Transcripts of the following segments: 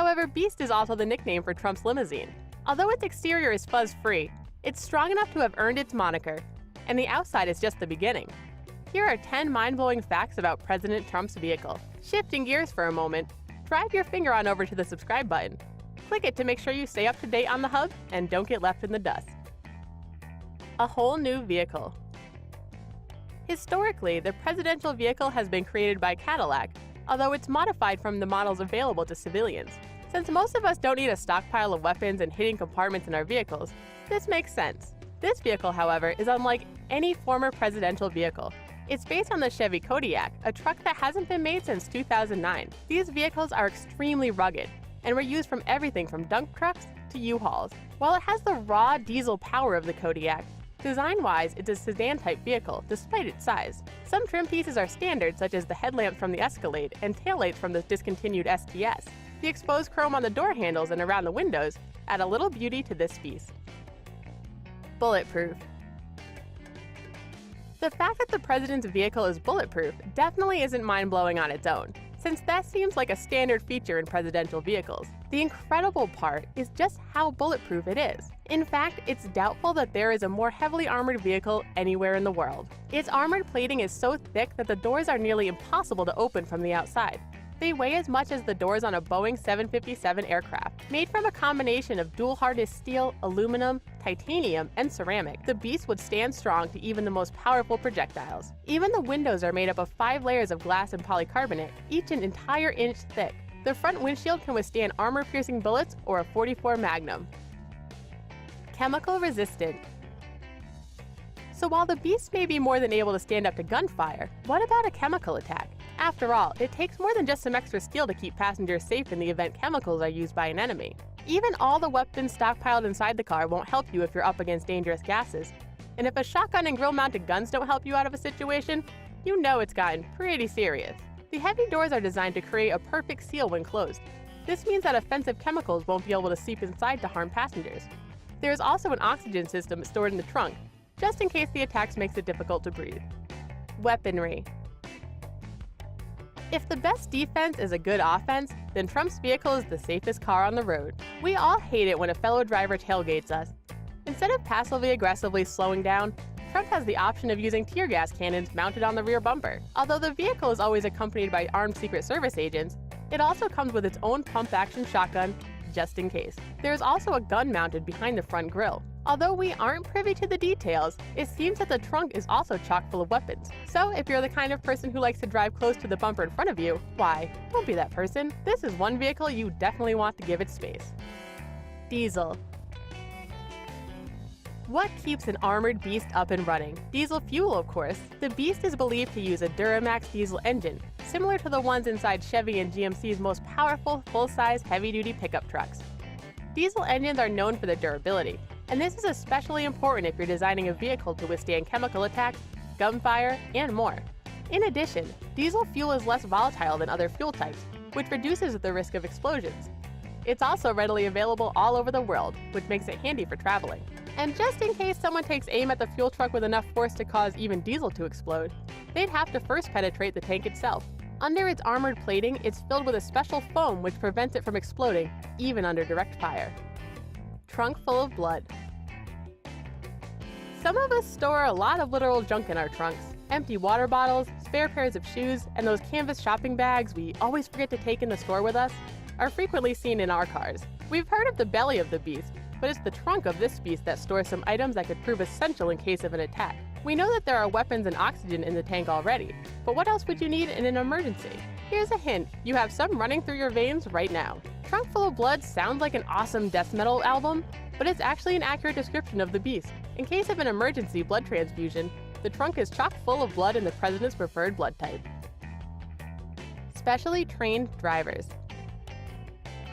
However, Beast is also the nickname for Trump's limousine. Although its exterior is fuzz-free, it's strong enough to have earned its moniker, and the outside is just the beginning. Here are 10 mind-blowing facts about President Trump's vehicle. Shifting gears for a moment, drive your finger on over to the subscribe button. Click it to make sure you stay up to date on the hub and don't get left in the dust. A whole new vehicle. Historically, the presidential vehicle has been created by Caddilac, although it's modified from the models available to civilians. Since most of us don't need a stockpile of weapons and hidden compartments in our vehicles, this makes sense. This vehicle, however, is unlike any former presidential vehicle. It's based on the Chevy Caddilac, a truck that hasn't been made since 2009. These vehicles are extremely rugged and were used from everything from dump trucks to U-Hauls. While it has the raw diesel power of the Caddilac, design-wise, it's a sedan-type vehicle, despite its size. Some trim pieces are standard, such as the headlamps from the Escalade and taillights from the discontinued STS. The exposed chrome on the door handles and around the windows add a little beauty to this piece. Bulletproof. The fact that the president's vehicle is bulletproof definitely isn't mind-blowing on its own, since that seems like a standard feature in presidential vehicles. The incredible part is just how bulletproof it is. In fact, it's doubtful that there is a more heavily armored vehicle anywhere in the world. Its armored plating is so thick that the doors are nearly impossible to open from the outside. They weigh as much as the doors on a Boeing 757 aircraft. Made from a combination of dual-hardness steel, aluminum, titanium, and ceramic, the Beast would stand strong to even the most powerful projectiles. Even the windows are made up of 5 layers of glass and polycarbonate, each an entire inch thick. The front windshield can withstand armor-piercing bullets or a .44 Magnum. Chemical resistant. So while the Beast may be more than able to stand up to gunfire, what about a chemical attack? After all, it takes more than just some extra steel to keep passengers safe in the event chemicals are used by an enemy. Even all the weapons stockpiled inside the car won't help you if you're up against dangerous gases. And if a shotgun and grill-mounted guns don't help you out of a situation, you know it's gotten pretty serious. The heavy doors are designed to create a perfect seal when closed. This means that offensive chemicals won't be able to seep inside to harm passengers. There is also an oxygen system stored in the trunk, just in case the attacks makes it difficult to breathe. Weaponry. If the best defense is a good offense, then Trump's vehicle is the safest car on the road. We all hate it when a fellow driver tailgates us. Instead of passively aggressively slowing down, Trump has the option of using tear gas cannons mounted on the rear bumper. Although the vehicle is always accompanied by armed Secret Service agents, it also comes with its own pump-action shotgun, just in case. There is also a gun mounted behind the front grille. Although we aren't privy to the details, it seems that the trunk is also chock full of weapons. So if you're the kind of person who likes to drive close to the bumper in front of you, why, don't be that person. This is one vehicle you definitely want to give it space. Diesel. What keeps an armored Beast up and running? Diesel fuel, of course. The Beast is believed to use a Duramax diesel engine, similar to the ones inside Chevy and GMC's most powerful, full-size, heavy-duty pickup trucks. Diesel engines are known for their durability, and this is especially important if you're designing a vehicle to withstand chemical attacks, gunfire, and more. In addition, diesel fuel is less volatile than other fuel types, which reduces the risk of explosions. It's also readily available all over the world, which makes it handy for traveling. And just in case someone takes aim at the fuel truck with enough force to cause even diesel to explode, they'd have to first penetrate the tank itself. Under its armored plating, it's filled with a special foam which prevents it from exploding, even under direct fire. Trunk full of blood. Some of us store a lot of literal junk in our trunks. Empty water bottles, spare pairs of shoes, and those canvas shopping bags we always forget to take in the store with us are frequently seen in our cars. We've heard of the belly of the Beast, but it's the trunk of this beast that stores some items that could prove essential in case of an attack. We know that there are weapons and oxygen in the tank already, but what else would you need in an emergency? Here's a hint, you have some running through your veins right now. Trunk Full of Blood sounds like an awesome death metal album, but it's actually an accurate description of the Beast. In case of an emergency blood transfusion, the trunk is chock full of blood in the president's preferred blood type. Specially trained drivers.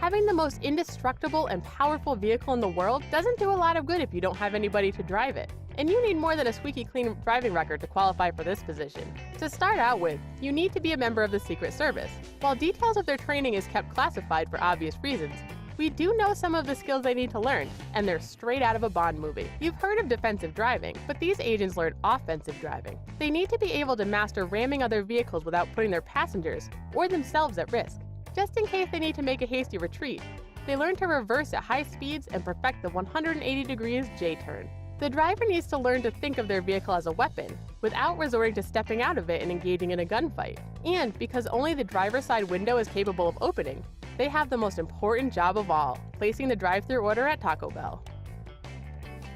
Having the most indestructible and powerful vehicle in the world doesn't do a lot of good if you don't have anybody to drive it. And you need more than a squeaky clean driving record to qualify for this position. To start out with, you need to be a member of the Secret Service. While details of their training is kept classified for obvious reasons, we do know some of the skills they need to learn, and they're straight out of a Bond movie. You've heard of defensive driving, but these agents learn offensive driving. They need to be able to master ramming other vehicles without putting their passengers or themselves at risk. just in case they need to make a hasty retreat. They learn to reverse at high speeds and perfect the 180 degrees J-turn. The driver needs to learn to think of their vehicle as a weapon, without resorting to stepping out of it and engaging in a gunfight. And because only the driver's side window is capable of opening, they have the most important job of all, placing the drive-thru order at Taco Bell.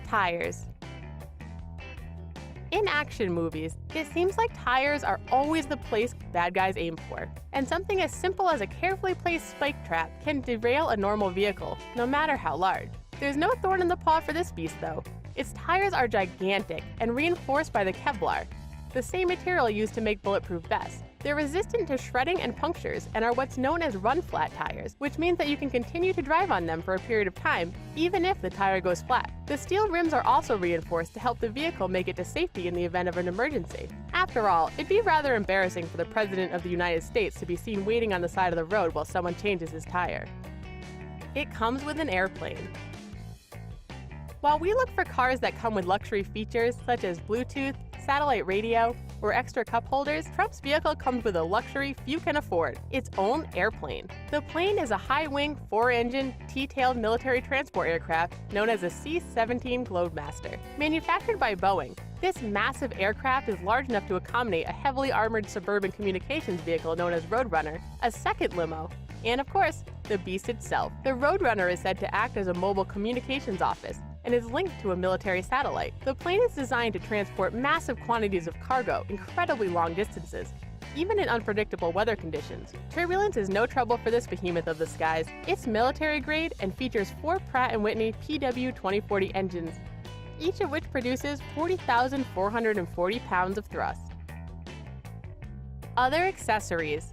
Tires. In action movies, it seems like tires are always the place bad guys aim for, and something as simple as a carefully placed spike trap can derail a normal vehicle, no matter how large. There's no thorn in the paw for this beast, though. Its tires are gigantic and reinforced by the Kevlar, the same material used to make bulletproof vests. They're resistant to shredding and punctures and are what's known as run-flat tires, which means that you can continue to drive on them for a period of time, even if the tire goes flat. The steel rims are also reinforced to help the vehicle make it to safety in the event of an emergency. After all, it'd be rather embarrassing for the President of the United States to be seen waiting on the side of the road while someone changes his tire. It comes with an airplane. While we look for cars that come with luxury features such as Bluetooth, satellite radio, or extra cup holders, Trump's vehicle comes with a luxury few can afford, its own airplane. The plane is a high-wing, 4-engine, T-tailed military transport aircraft known as a C-17 Globemaster. Manufactured by Boeing, this massive aircraft is large enough to accommodate a heavily armored suburban communications vehicle known as Roadrunner, a second limo, and of course, the beast itself. The Roadrunner is said to act as a mobile communications office, and is linked to a military satellite. The plane is designed to transport massive quantities of cargo incredibly long distances, even in unpredictable weather conditions. Turbulence is no trouble for this behemoth of the skies. It's military grade and features 4 Pratt & Whitney PW2040 engines, each of which produces 40,440 pounds of thrust. Other accessories.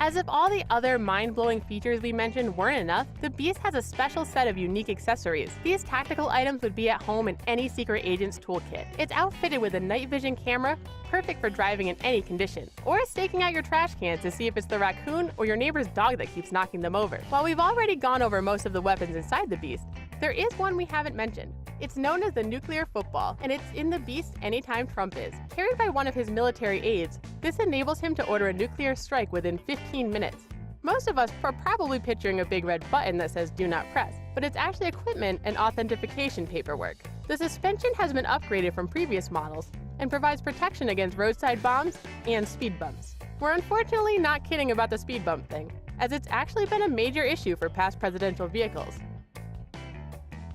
As if all the other mind-blowing features we mentioned weren't enough, the Beast has a special set of unique accessories. These tactical items would be at home in any secret agent's toolkit. It's outfitted with a night vision camera, perfect for driving in any condition, or staking out your trash cans to see if it's the raccoon or your neighbor's dog that keeps knocking them over. While we've already gone over most of the weapons inside the Beast, there is one we haven't mentioned. It's known as the nuclear football, and it's in the Beast anytime Trump is. Carried by one of his military aides, this enables him to order a nuclear strike within 15 minutes. Most of us are probably picturing a big red button that says "Do not press," but it's actually equipment and authentication paperwork. The suspension has been upgraded from previous models and provides protection against roadside bombs and speed bumps. We're unfortunately not kidding about the speed bump thing, as it's actually been a major issue for past presidential vehicles.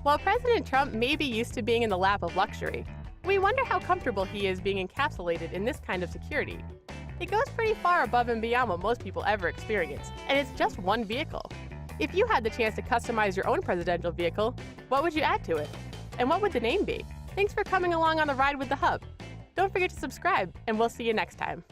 While President Trump may be used to being in the lap of luxury, we wonder how comfortable he is being encapsulated in this kind of security. It goes pretty far above and beyond what most people ever experience, and it's just one vehicle. If you had the chance to customize your own presidential vehicle, what would you add to it? And what would the name be? Thanks for coming along on the ride with the Hub. Don't forget to subscribe, and we'll see you next time.